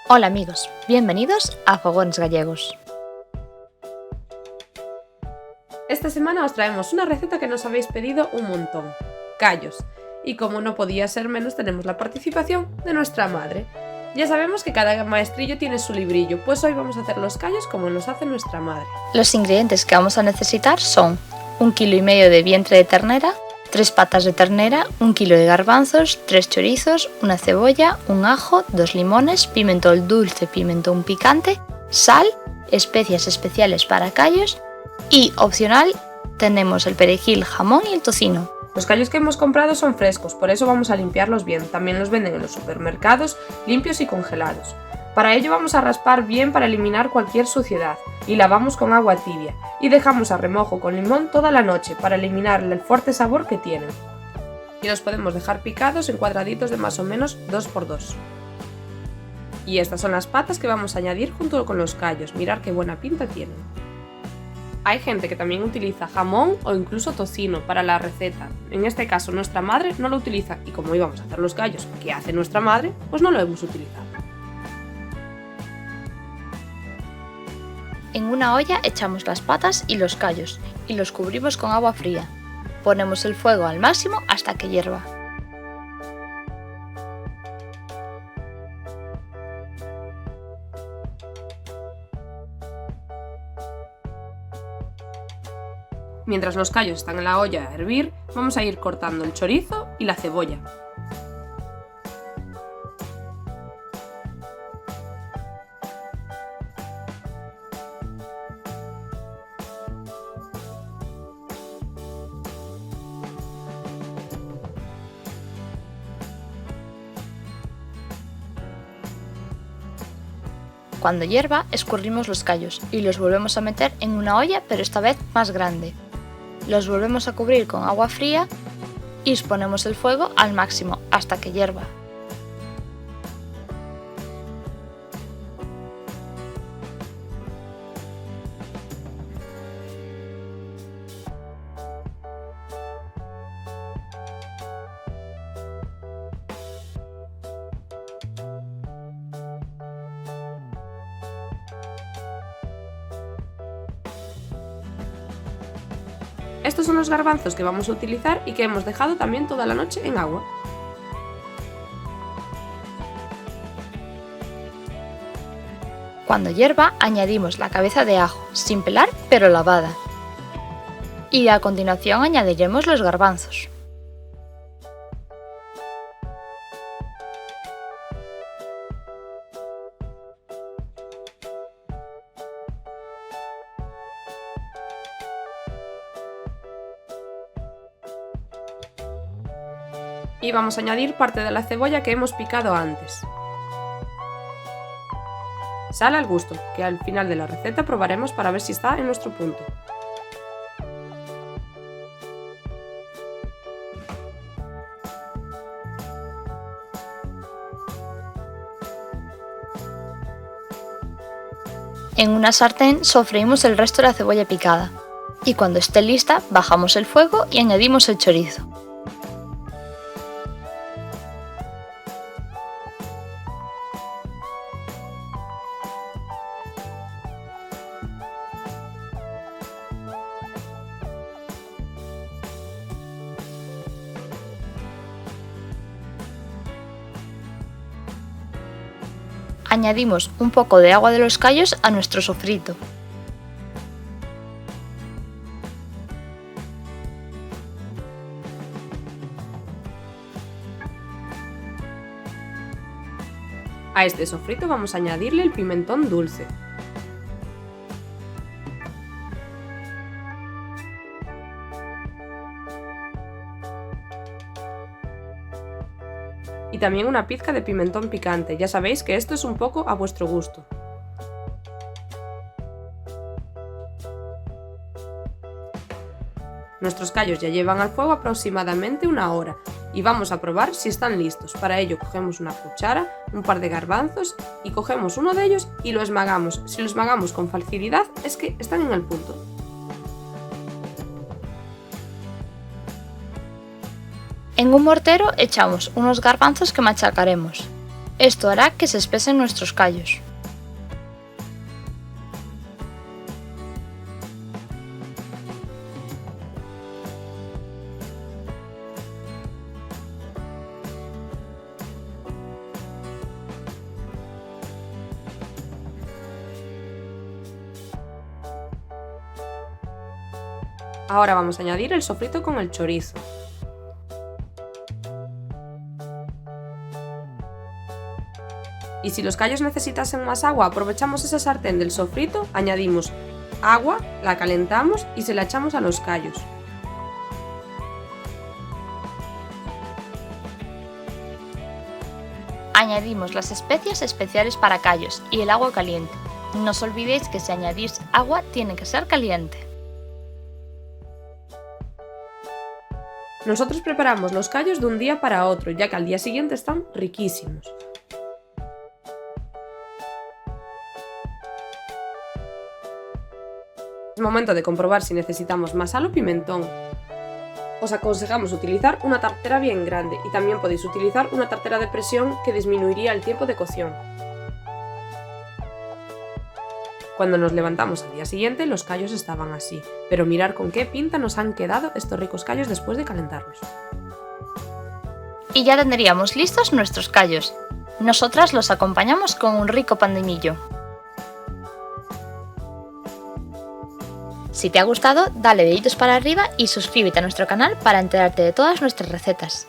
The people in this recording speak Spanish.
Hola amigos, bienvenidos a Fogones Gallegos. Esta semana os traemos una receta que nos habéis pedido un montón, callos. Y como no podía ser menos, tenemos la participación de nuestra madre. Ya sabemos que cada maestrillo tiene su librillo, pues hoy vamos a hacer los callos como nos hace nuestra madre. Los ingredientes que vamos a necesitar son 1,5 kg de vientre de ternera, 3 patas de ternera, 1 kg de garbanzos, 3 chorizos, una cebolla, un ajo, 2 limones, pimentón dulce, pimentón picante, sal, especias especiales para callos y, opcional, tenemos el perejil, jamón y el tocino. Los callos que hemos comprado son frescos, por eso vamos a limpiarlos bien. También los venden en los supermercados, limpios y congelados. Para ello vamos a raspar bien para eliminar cualquier suciedad y lavamos con agua tibia y dejamos a remojo con limón toda la noche para eliminar el fuerte sabor que tienen. Y los podemos dejar picados en cuadraditos de más o menos 2×2. Y estas son las patas que vamos a añadir junto con los callos, mirad qué buena pinta tienen. Hay gente que también utiliza jamón o incluso tocino para la receta. En este caso nuestra madre no lo utiliza y como íbamos a hacer los callos que hace nuestra madre, pues no lo hemos utilizado. En una olla echamos las patas y los callos y los cubrimos con agua fría. Ponemos el fuego al máximo hasta que hierva. Mientras los callos están en la olla a hervir, vamos a ir cortando el chorizo y la cebolla. Cuando hierva, escurrimos los callos y los volvemos a meter en una olla, pero esta vez más grande. Los volvemos a cubrir con agua fría y ponemos el fuego al máximo hasta que hierva. Estos son los garbanzos que vamos a utilizar y que hemos dejado también toda la noche en agua. Cuando hierva, añadimos la cabeza de ajo, sin pelar pero lavada. Y a continuación añadiremos los garbanzos. Y vamos a añadir parte de la cebolla que hemos picado antes. Sal al gusto, que al final de la receta probaremos para ver si está en nuestro punto. En una sartén sofreímos el resto de la cebolla picada. Y cuando esté lista, bajamos el fuego y añadimos el chorizo. Añadimos un poco de agua de los callos a nuestro sofrito. A este sofrito vamos a añadirle el pimentón dulce. Y también una pizca de pimentón picante, ya sabéis que esto es un poco a vuestro gusto. Nuestros callos ya llevan al fuego aproximadamente una hora y vamos a probar si están listos. Para ello cogemos una cuchara, un par de garbanzos y cogemos uno de ellos y lo esmagamos. Si lo esmagamos con facilidad es que están en el punto. En un mortero echamos unos garbanzos que machacaremos. Esto hará que se espesen nuestros callos. Ahora vamos a añadir el sofrito con el chorizo. Y si los callos necesitasen más agua, aprovechamos esa sartén del sofrito, añadimos agua, la calentamos y se la echamos a los callos. Añadimos las especias especiales para callos y el agua caliente. No os olvidéis que si añadís agua tiene que ser caliente. Nosotros preparamos los callos de un día para otro, ya que al día siguiente están riquísimos. Es momento de comprobar si necesitamos más sal o pimentón. Os aconsejamos utilizar una tartera bien grande y también podéis utilizar una tartera de presión que disminuiría el tiempo de cocción. Cuando nos levantamos al día siguiente los callos estaban así, pero mirad con qué pinta nos han quedado estos ricos callos después de calentarlos. Y ya tendríamos listos nuestros callos. Nosotras los acompañamos con un rico pan de millo. Si te ha gustado, dale deditos para arriba y suscríbete a nuestro canal para enterarte de todas nuestras recetas.